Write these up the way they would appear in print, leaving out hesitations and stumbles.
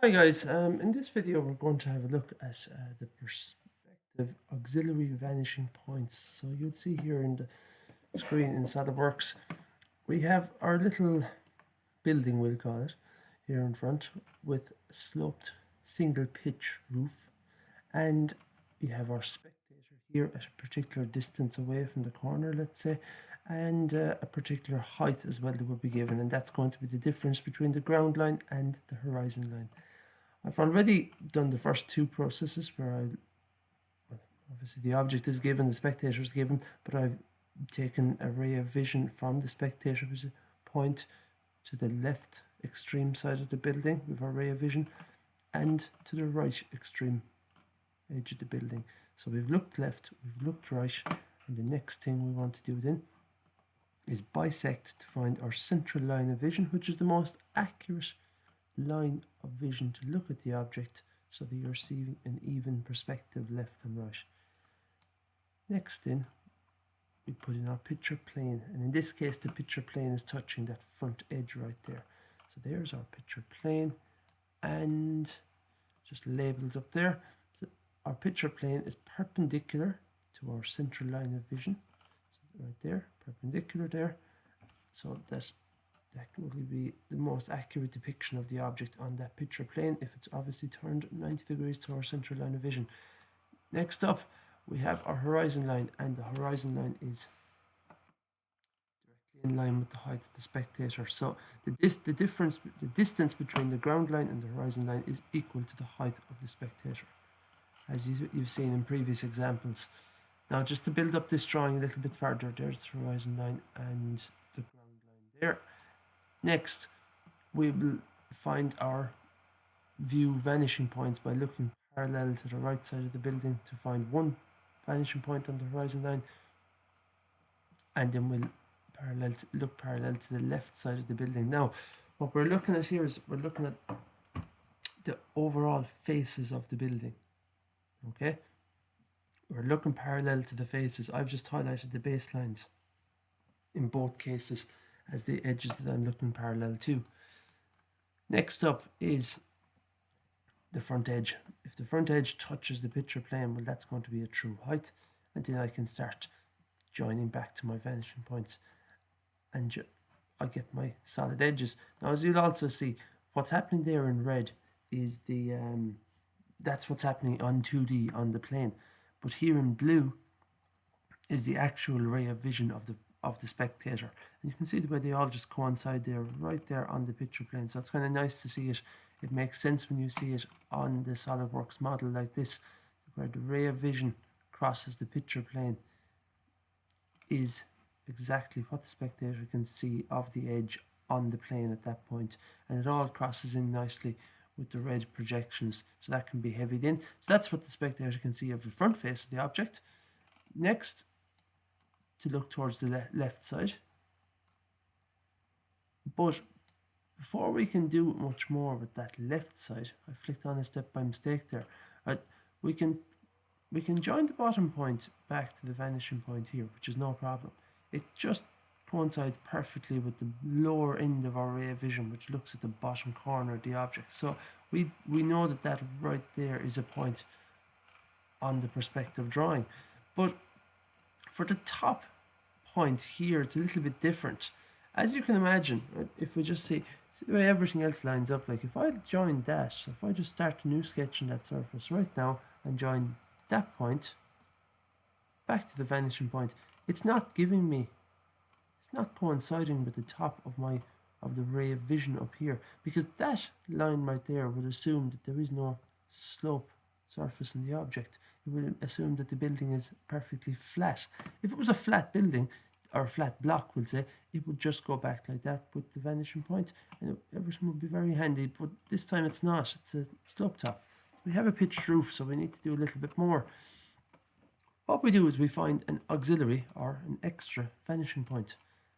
Hi guys, in this video we're going to have a look at the perspective auxiliary vanishing points. So you'll see here in the screen in SolidWorks we have our little building, we'll call it, here in front with a sloped single pitch roof, and we have our spectator here at a particular distance away from the corner, let's say, and a particular height as well that will be given, and that's going to be the difference between the ground line and the horizon line. I've already done the first two processes where well, obviously the object is given, the spectator is given, but I've taken a ray of vision from the spectator point to the left extreme side of the building with our ray of vision, and to the right extreme edge of the building. So we've looked left, we've looked right, and the next thing we want to do then is bisect to find our central line of vision, which is the most accurate line of vision to look at the object so that you're receiving an even perspective left and right. Next then, we put in our picture plane, and in this case the picture plane is touching that front edge right there. So there's our picture plane, and just labels up there. So our picture plane is perpendicular to our central line of vision, so right there, perpendicular there, so that will be the most accurate depiction of the object on that picture plane if it's obviously turned 90 degrees to our central line of vision. Next up, we have our horizon line, and the horizon line is directly in line with the height of the spectator. So the distance between the ground line and the horizon line is equal to the height of the spectator, as you've seen in previous examples. Now, just to build up this drawing a little bit further, there's the horizon line and the ground line there. Next, we will find our view vanishing points by looking parallel to the right side of the building to find one vanishing point on the horizon line, and then we'll look parallel to the left side of the building. Now, what we're looking at here is we're looking at the overall faces of the building. Okay, we're looking parallel to the faces. I've just highlighted the baselines in both cases as the edges that I'm looking parallel to. Next up is the front edge. If the front edge touches the picture plane, well, that's going to be a true height, and then I can start joining back to my vanishing points, and I get my solid edges. Now, as you'll also see, what's happening there in red is the that's what's happening on 2D on the plane, but here in blue is the actual ray of vision of the spectator, and you can see the way they all just coincide there, right there on the picture plane. So it's kind of nice to see it. It makes sense when you see it on the SolidWorks model like this, where the ray of vision crosses the picture plane is exactly what the spectator can see of the edge on the plane at that point, and it all crosses in nicely with the red projections, so that can be heavied in. So that's what the spectator can see of the front face of the object. Next, to look towards the left side, but before we can do much more with that left side, I flicked on a step by mistake there. We can join the bottom point back to the vanishing point here, which is no problem. It just coincides perfectly with the lower end of our ray of vision, which looks at the bottom corner of the object. So we know that right there is a point on the perspective drawing. But for the top point here, it's a little bit different. As you can imagine, if we just see the way everything else lines up, like if I join that, if I just start a new sketch on that surface right now and join that point back to the vanishing point, it's not giving me, it's not coinciding with the top of the ray of vision up here, because that line right there would assume that there is no slope surface in the object. It would assume that the building is perfectly flat. If it was a flat building, or a flat block, we'll say, it would just go back like that with the vanishing point, and everything would be very handy. But this time it's not, it's a slope top. We have a pitched roof, so we need to do a little bit more. What we do is we find an auxiliary or an extra vanishing point,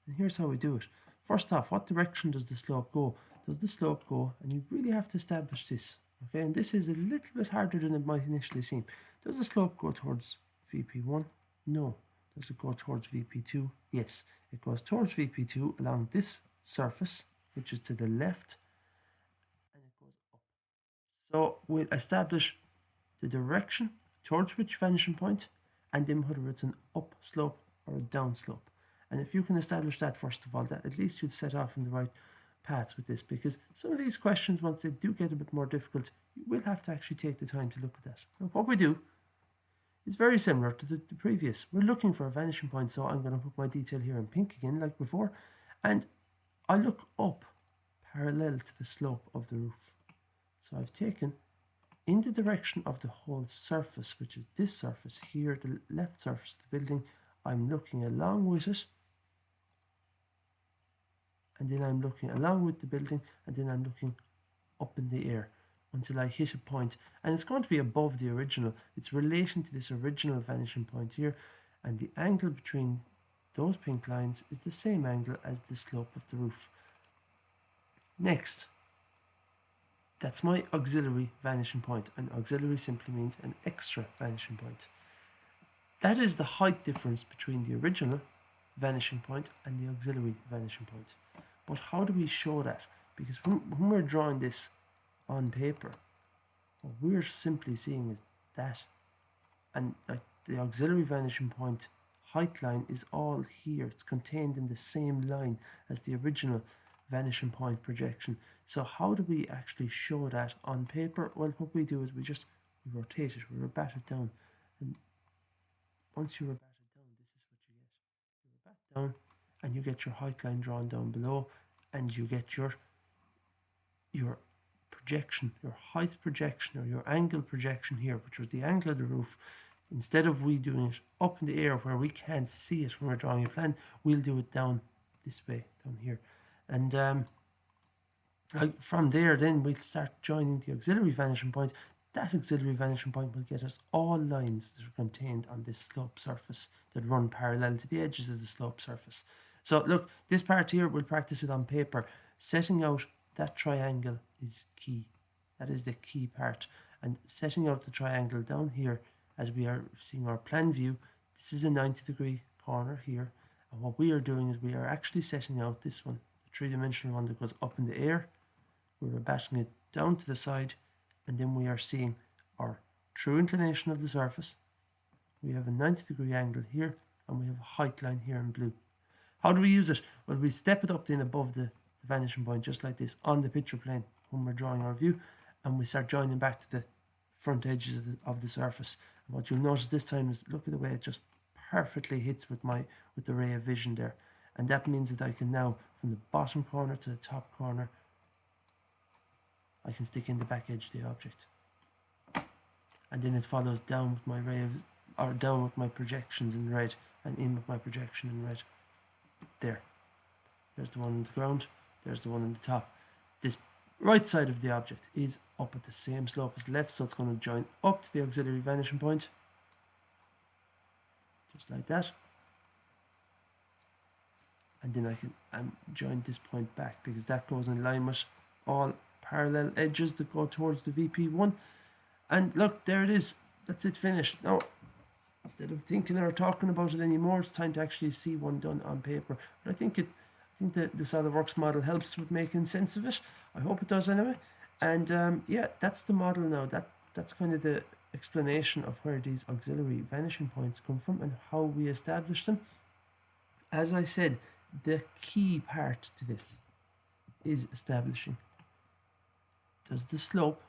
and here's how we do it. First off, what direction does the slope go? Does the slope go, and you really have to establish this, okay, and this is a little bit harder than it might initially seem. Does the slope go towards VP1? No. Does it go towards VP2? Yes, it goes towards VP2 along this surface, which is to the left, and it goes up So we'll establish the direction towards which vanishing point, and then whether it's an up slope or a down slope. And if you can establish that first of all, that at least you'll set off in the right path with this, because some of these questions, once they do get a bit more difficult, you will have to actually take the time to look at that. Now, what we do is very similar to the previous. We're looking for a vanishing point, so I'm going to put my detail here in pink again, like before, and I look up parallel to the slope of the roof. So I've taken in the direction of the whole surface, which is this surface here, the left surface of the building. I'm looking along with it, and then I'm looking along with the building, and then I'm looking up in the air until I hit a point, and it's going to be above the original. It's relating to this original vanishing point here, and the angle between those pink lines is the same angle as the slope of the roof. Next, that's my auxiliary vanishing point, and auxiliary simply means an extra vanishing point. That is the height difference between the original vanishing point and the auxiliary vanishing point. But how do we show that? Because when we're drawing this on paper, what we're simply seeing is that, and like the auxiliary vanishing point height line is all here. It's contained in the same line as the original vanishing point projection. So how do we actually show that on paper? Well, what we do is we rotate it, we rabat it down, and once you rabat it down, this is what you get. You rabat down, and you get your height line drawn down below, and you get your projection, your height projection, or your angle projection here, which was the angle of the roof. Instead of we doing it up in the air where we can't see it when we're drawing a plan, we'll do it down this way, down here. And from there, then we'll start joining the auxiliary vanishing point. That auxiliary vanishing point will get us all lines that are contained on this slope surface that run parallel to the edges of the slope surface. So look, this part here, we'll practice it on paper. Setting out that triangle is key. That is the key part. And setting out the triangle down here, as we are seeing our plan view, this is a 90-degree corner here. And what we are doing is we are actually setting out this one, the three-dimensional one that goes up in the air. We're rabatting it down to the side, and then we are seeing our true inclination of the surface. We have a 90-degree angle here, and we have a height line here in blue. How do we use it? Well, we step it up then above the vanishing point, just like this, on the picture plane when we're drawing our view, and we start joining back to the front edges of the surface. And what you'll notice this time is, look at the way it just perfectly hits with the ray of vision there. And that means that I can now, from the bottom corner to the top corner, I can stick in the back edge of the object. And then it follows down with my down with my projections in red, and in with my projection in red. There's the one on the ground, there's the one on the top. This right side of the object is up at the same slope as the left, so it's going to join up to the auxiliary vanishing point, just like that. And then I can join this point back, because that goes in line with all parallel edges that go towards the VP1. And look, there it is. That's it, finished. Now, instead of thinking or talking about it anymore, it's time to actually see one done on paper. But I think the SolidWorks model helps with making sense of it. I hope it does anyway. And yeah, that's the model now. That's kind of the explanation of where these auxiliary vanishing points come from and how we establish them. As I said, the key part to this is establishing, does the slope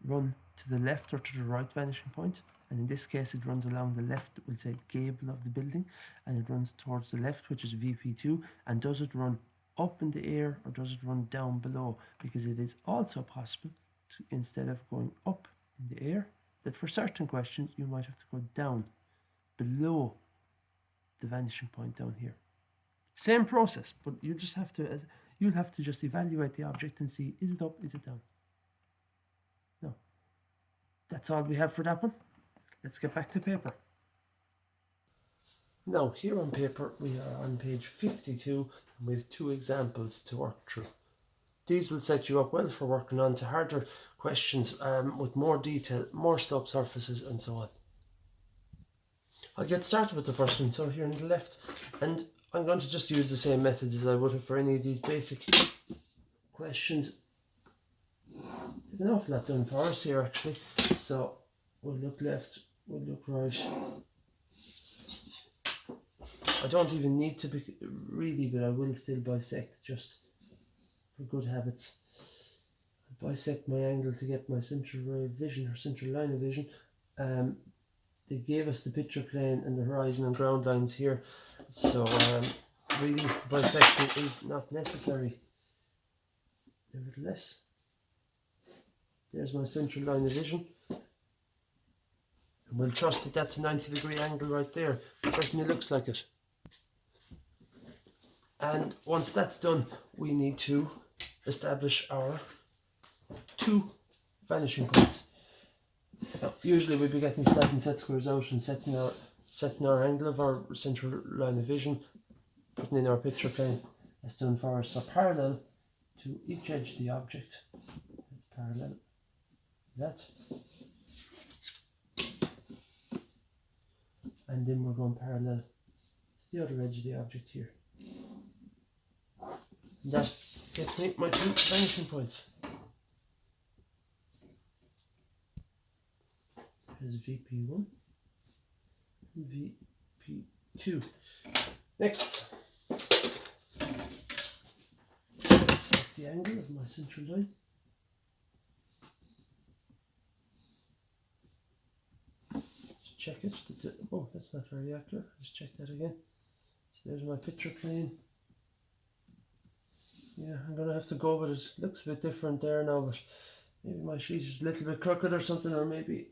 run to the left or to the right vanishing point? And in this case, it runs along the left, we'll say gable of the building, and it runs towards the left, which is VP2. And does it run up in the air or does it run down below? Because it is also possible to, instead of going up in the air, that for certain questions you might have to go down below the vanishing point down here. Same process, but you just have to, you'll have to just evaluate the object and see, is it up, is it down? No. That's all we have for that one. Let's get back to paper. Now, here on paper, we are on page 52, and we have two examples to work through. These will set you up well for working on to harder questions with more detail, more slope surfaces, and so on. I'll get started with the first one, so here on the left, and I'm going to just use the same methods as I would have for any of these basic questions. There's an awful lot done for us here actually. So we'll look left, we'll look right. I don't even need to be really, but I will still bisect just for good habits. I bisect my angle to get my central ray of vision or central line of vision. They gave us the picture plane and the horizon and ground lines here, so really bisecting is not necessary. Nevertheless, there's my central line of vision, and we'll trust that that's a 90-degree angle right there. It certainly looks like it. And once that's done, we need to establish our 2 vanishing points. Now, usually we'd be getting starting set squares out and setting our angle of our central line of vision, putting in our picture plane. That's done for us. So parallel to each edge of the object, it's parallel that, and then we're going parallel to the other edge of the object here. And that gets me my 2 vanishing points. There's VP1 and VP2. Next, let's set the angle of my central line. Just check it. Oh, that's not very accurate. Just check that again. So there's my picture plane. Yeah, I'm gonna have to go with it. It looks a bit different there now, but maybe my sheet is a little bit crooked or something, or maybe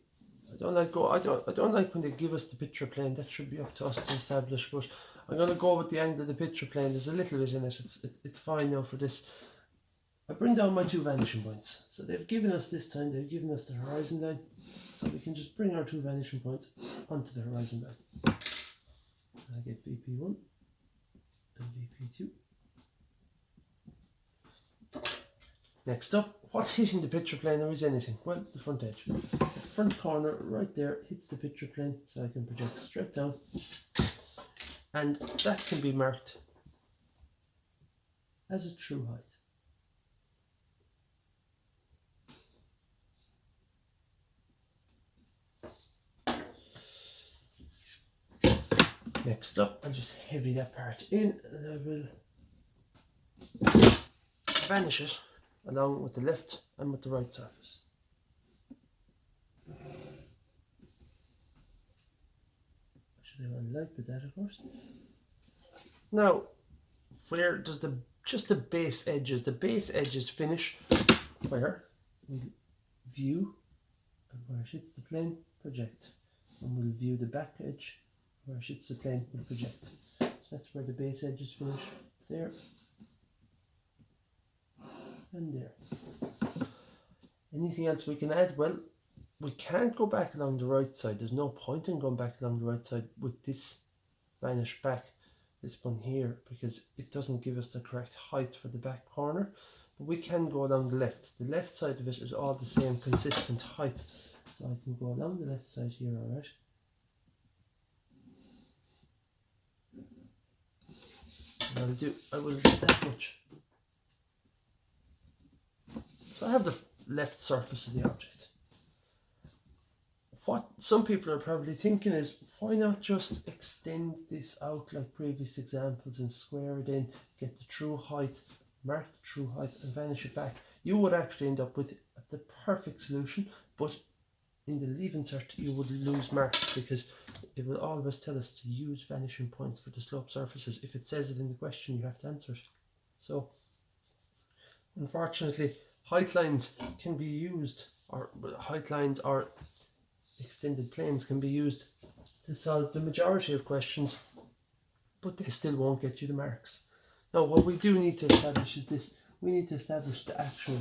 I don't like when they give us the picture plane. That should be up to us to establish, but I'm gonna go with the angle of the picture plane. There's a little bit in it. It's fine now for this. I bring down my 2 vanishing points. So they've given us this time, they've given us the horizon line. So we can just bring our 2 vanishing points onto the horizon line. I get VP1 and VP2. Next up, what's hitting the picture plane, or is anything? Well, the front edge. The front corner right there hits the picture plane, so I can project straight down. And that can be marked as a true height. Next up, I'll just heavy that part in, and I will vanish it along with the left and with the right surface. Should I want light with that, of course. Now, where does the base edges finish? Where we view, and where it hits the plane, project, and we'll view the back edge. Where it hits the plane, we'll project. So that's where the base edges finish. There. And there. Anything else we can add? Well, we can't go back along the right side. There's no point in going back along the right side with this vanish back, this one here, because it doesn't give us the correct height for the back corner. But we can go along the left. The left side of it is all the same consistent height. So I can go along the left side here, alright. I will do that much. So I have the left surface of the object. What some people are probably thinking is, why not just extend this out like previous examples and square it in, get the true height, mark the true height and vanish it back. You would actually end up with the perfect solution, but in the leaving cert you would lose marks because it will always tell us to use vanishing points for the slope surfaces. If it says it in the question, you have to answer it. So unfortunately, height lines can be used, or height lines or extended planes can be used to solve the majority of questions, but they still won't get you the marks. Now what we do need to establish is this. We need to establish the actual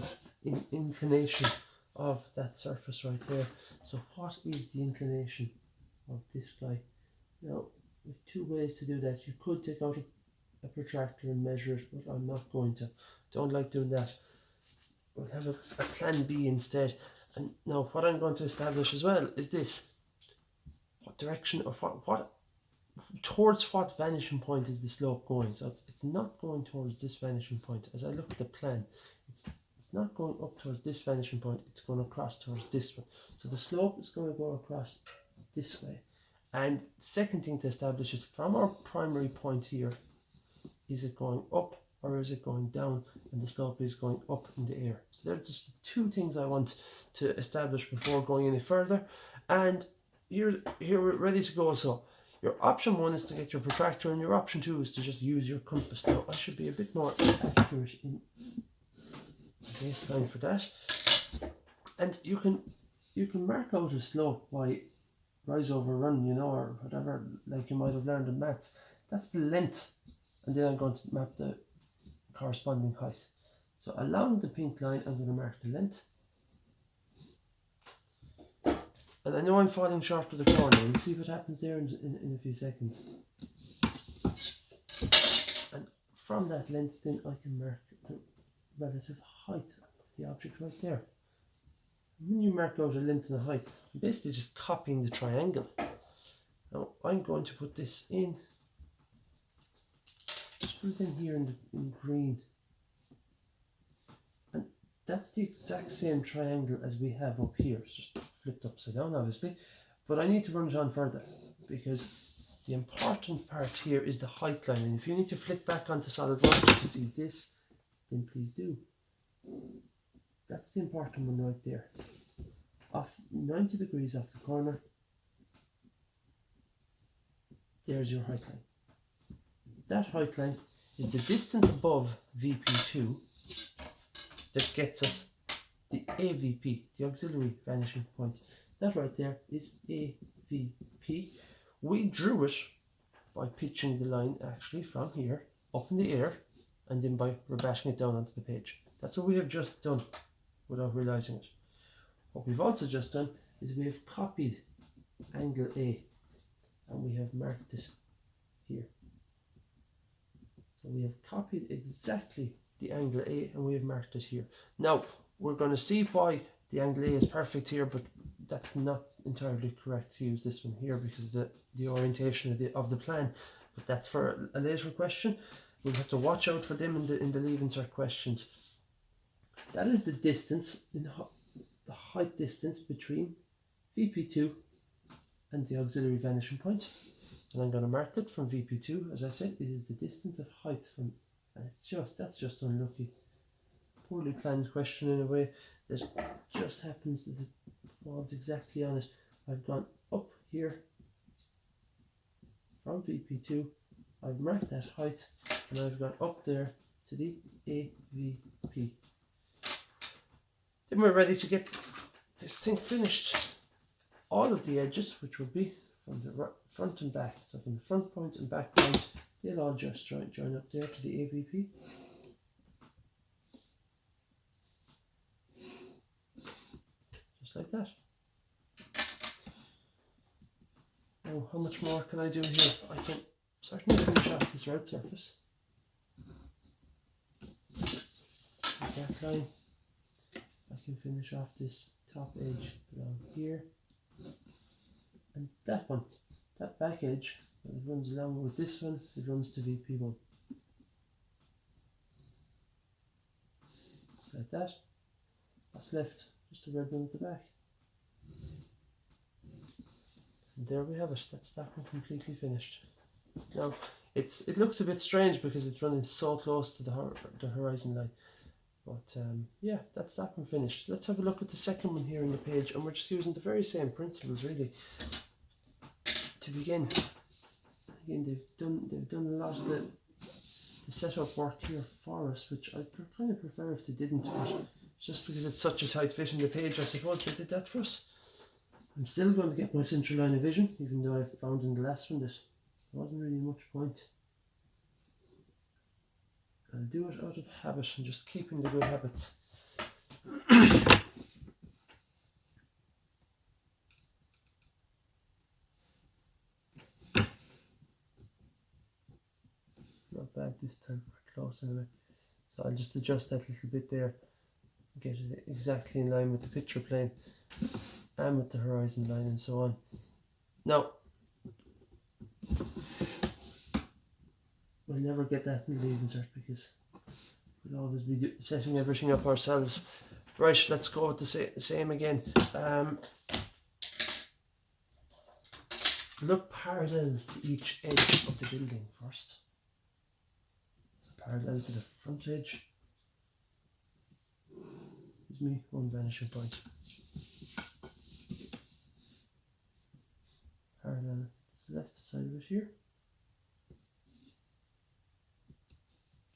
inclination of that surface right there. So what is the inclination of this guy? Now, with 2 ways to do that. You could take out a protractor and measure it, but I'm not going to. Don't like doing that. We'll have a plan B instead. And now what I'm going to establish as well is this. What direction, or what towards what vanishing point is the slope going? So it's not going towards this vanishing point. As I look at the plan, it's it's not going up towards this vanishing point, it's going across towards this one. So the slope is going to go across this way. And the second thing to establish is from our primary point here, is it going up or is it going down? And the slope is going up in the air. So they're just the two things I want to establish before going any further. And here we're ready to go. So your option 1 is to get your protractor, and your option 2 is to just use your compass. Now I should be a bit more accurate in baseline for that. And you can mark out a slope by rise over run, you know, or whatever, like you might have learned in maths. That's the length, and then I'm going to map the corresponding height. So along the pink line, I'm going to mark the length. And I know I'm falling short of the corner. We'll see what happens there in a few seconds. And from that length, then I can mark the relative height of the object right there. When you mark out a length and a height, I'm basically just copying the triangle. Now I'm going to put this in. Just put it in here in green. And that's the exact same triangle as we have up here. It's just flipped upside down, obviously. But I need to run it on further, because the important part here is the height line. And if you need to flick back onto SolidWorks to see this, then please do. That's the important one right there. Off 90 degrees off the corner, there's your height line. That height line is the distance above VP2 that gets us the AVP, the auxiliary vanishing point. That right there is AVP. We drew it by pitching the line actually from here up in the air, and then by rebashing it down onto the page. That's what we have just done without realizing it. What we've also just done is we have copied angle A, and we have marked it here. So we have copied exactly the angle A, and we have marked it here. Now we're going to see why the angle A is perfect here, but that's not entirely correct to use this one here because of the orientation of the plan. But that's for a later question. We'll have to watch out for them in the leave insert questions. That is the distance, the height distance between VP2 and the auxiliary vanishing point. And I'm going to mark it from VP2. As I said, it is the distance of height from, and that's just unlucky. Poorly planned question in a way. That just happens that it falls exactly on it. I've gone up here from VP2. I've marked that height, and I've gone up there to the AVP. Then we're ready to get this thing finished. All of the edges, which will be from the front and back, so from the front point and back point, they'll all just join up there to the AVP. Just like that. Now, how much more can I do here? I can certainly finish off this road surface. That line. I can finish off this top edge along here. And that one, that back edge, it runs along with this one, it runs to VP1. Just like that. What's left? Just a red one at the back. And there we have it. That's that one completely finished. Now, it looks a bit strange because it's running so close to the horizon line. But yeah, that's that one finished. Let's have a look at the second one here on the page, and we're just using the very same principles really. To begin, again, they've done a lot of the setup work here for us, which I kind of prefer if they didn't, but just because it's such a tight fit in the page, I suppose they did that for us. I'm still going to get my central line of vision, even though I found in the last one that there wasn't really much point. I'll do it out of habit and just keeping the good habits. Not bad this time, we're close anyway. So I'll just adjust that little bit there, get it exactly in line with the picture plane and with the horizon line and so on. Now, we'll never get that in the leave insert because We'll always be setting everything up ourselves. Right, let's go with the same again. Look parallel to each edge of the building first. So parallel to the front edge. Gives me one vanishing point. Parallel to the left side of it here.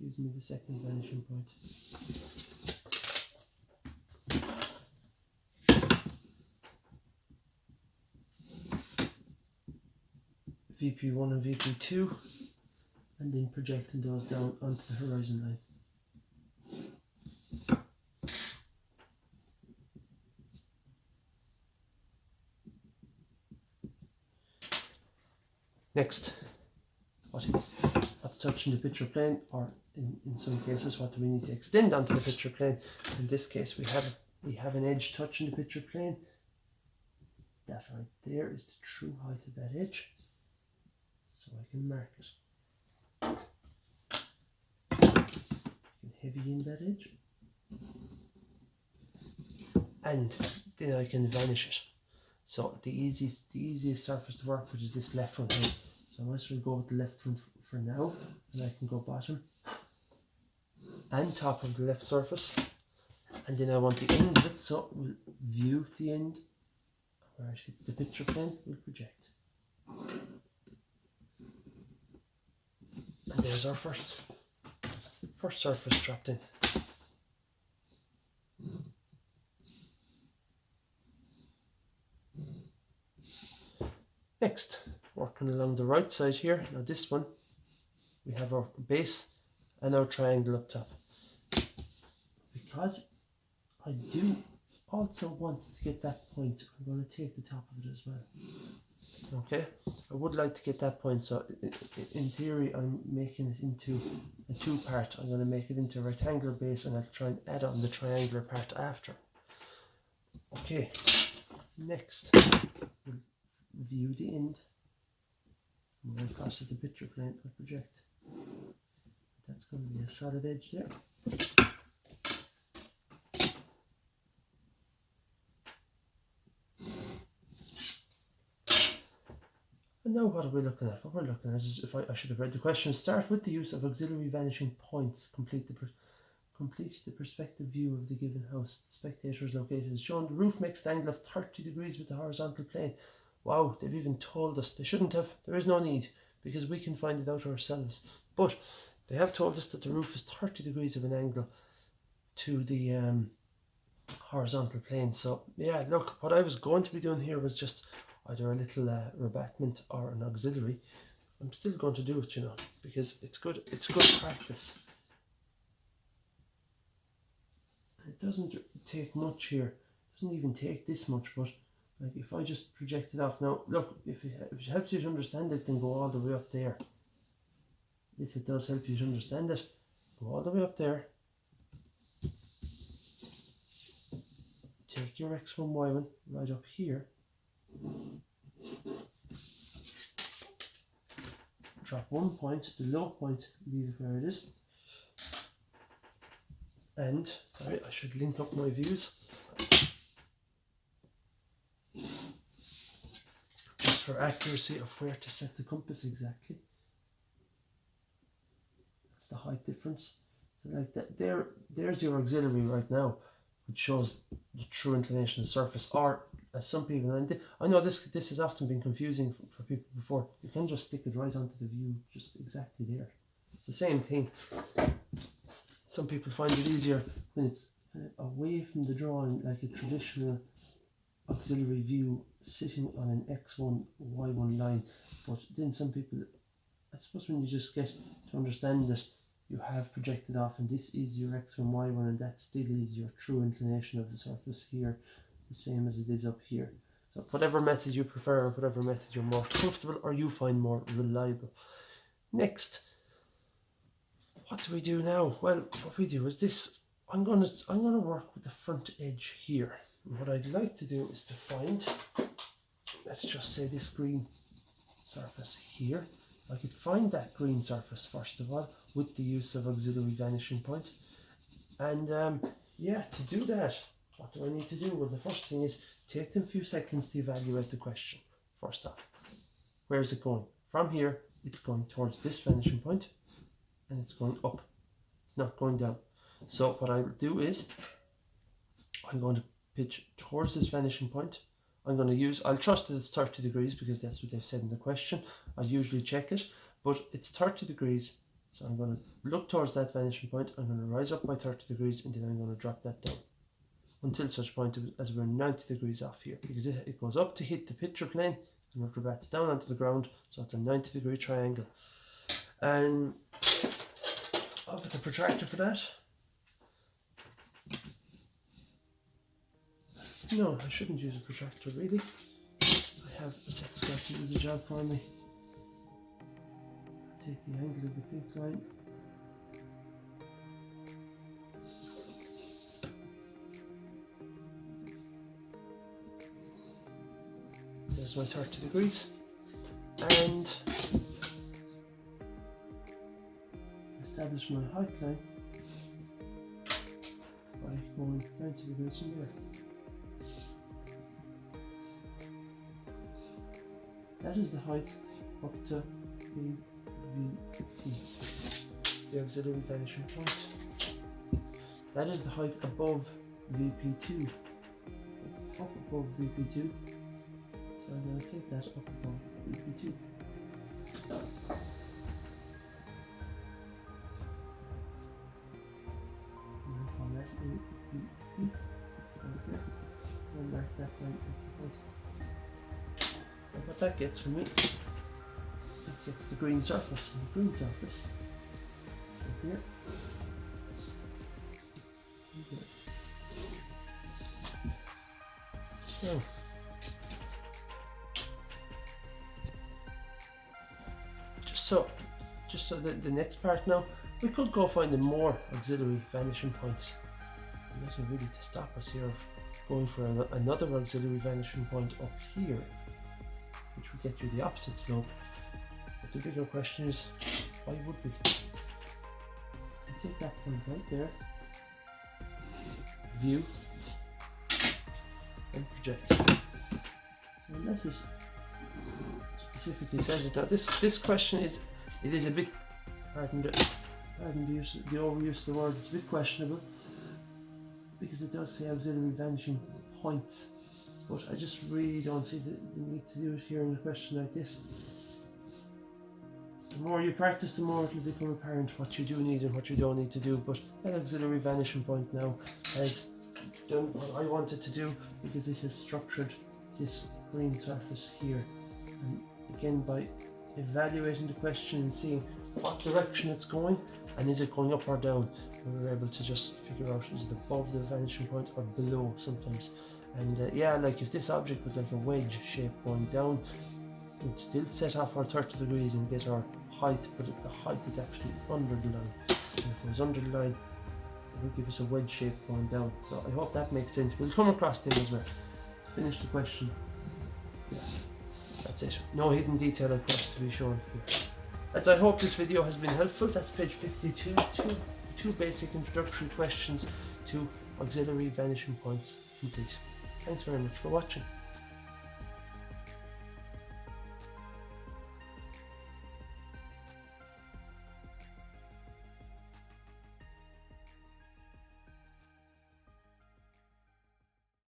Gives me the second vanishing point. VP1 and VP2, and then projecting those down onto the horizon line. Next, what's touching the picture plane, or in some cases, what do we need to extend onto the picture plane? In this case, we have an edge touching the picture plane. That right there is the true height of that edge. So I can mark it. I can heavy in that edge. And then I can vanish it. So the easiest surface to work with is this left one here. So I might as well go with the left one for now, and I can go bottom and top of the left surface. And then I want the end of it, so we'll view the end. Where it hits the picture plane, we'll project. And there's our first surface dropped in. Next, working along the right side here. Now this one, we have our base and our triangle up top. Because I do also want to get that point, I'm going to take the top of it as well. Okay, I would like to get that point, so in theory I'm making it into a two-part. I'm going to make it into a rectangular base, and I'll try and add on the triangular part after. Okay, next we'll view the end. I'm going to cross it the picture plane and project. That's going to be a solid edge there. And now what are we looking at? What we're looking at is, if I should have read the question, start with the use of auxiliary vanishing points. Complete the perspective view of the given house. The spectator is located as shown. The roof makes an angle of 30 degrees with the horizontal plane. Wow, they've even told us. They shouldn't have. There is no need, because we can find it out ourselves. But they have told us that the roof is 30 degrees of an angle to the horizontal plane. So yeah, look, what I was going to be doing here was just either a little rebatment or an auxiliary. I'm still going to do it, you know, because it's good practice. It doesn't take much here. It doesn't even take this much, but like if I just project it off now, look, if it helps you to understand it, then go all the way up there. If it does help you to understand it, go all the way up there. Take your x1, y1 right up here. Drop one point, the low point, leave it where it is. And, sorry, I should link up my views. Just for accuracy of where to set the compass exactly. That's the height difference. So like that, there's your auxiliary right now, which shows the true inclination of the surface, or as some people, and I know this has often been confusing for people before, you can just stick it right onto the view, just exactly there. It's the same thing. Some people find it easier when it's away from the drawing, like a traditional auxiliary view sitting on an x1, y1 line. But then some people, I suppose when you just get to understand that you have projected off and this is your x1, y1, and that still is your true inclination of the surface here, the same as it is up here. So whatever method you prefer, or whatever method you're more comfortable or you find more reliable. Next, what do we do now? Well, what we do is this. I'm gonna work with the front edge here. And what I'd like to do is to find, let's just say this green surface here. I could find that green surface first of all with the use of auxiliary vanishing point. And yeah, to do that, what do I need to do? Well, the first thing is take them a few seconds to evaluate the question. First off, where is it going? From here, it's going towards this vanishing point, and it's going up. It's not going down. So what I'll do is, I'm going to pitch towards this vanishing point. I'll trust that it's 30 degrees because that's what they've said in the question. I'll usually check it, but it's 30 degrees. So I'm going to look towards that vanishing point. I'm going to rise up by 30 degrees and then I'm going to drop that down until such point as we're 90 degrees off here, because it goes up to hit the picture plane and retrobats down onto the ground. So it's a 90-degree triangle. And I'll put the protractor for that. No, I shouldn't use a protractor really. I have a set scratch to do the job for me. I'll take the angle of the pink line. There's my 30 degrees. And establish my height line by going 90 degrees from there. That is the height up to VVT, the auxiliary vanishing point. That is the height above VP2, up above VP2. So I'm going to take that up above VP2. And call that VP, right there. And mark that line as the height. And what that gets for me, it gets the green surface, and the green surface right here. So just so the next part now, we could go finding more auxiliary vanishing points. Nothing really to stop us here of going for another auxiliary vanishing point up here, which would get you the opposite slope. But the bigger question is, why would we? I take that point right there, view, and project. So unless it specifically says it, now this question is a bit, pardon the overuse of the word, it's a bit questionable, because it does say auxiliary vanishing points, but I just really don't see the need to do it here in a question like this. The more you practice, the more it will become apparent what you do need and what you don't need to do. But that auxiliary vanishing point now has done what I wanted to do, because it has structured this green surface here. And again, by evaluating the question and seeing what direction it's going and is it going up or down, we were able to just figure out, is it above the vanishing point or below sometimes. And yeah, like if this object was like a wedge shape going down, we'd still set off our 30 degrees and get our height, but the height is actually under the line. And if it was under the line, it would give us a wedge shape going down. So I hope that makes sense. We'll come across them as well. Finish the question. Yeah, that's it. No hidden detail across to be shown here. As I hope this video has been helpful. That's page 52. Two basic introductory questions to auxiliary vanishing points complete. Thanks very much for watching.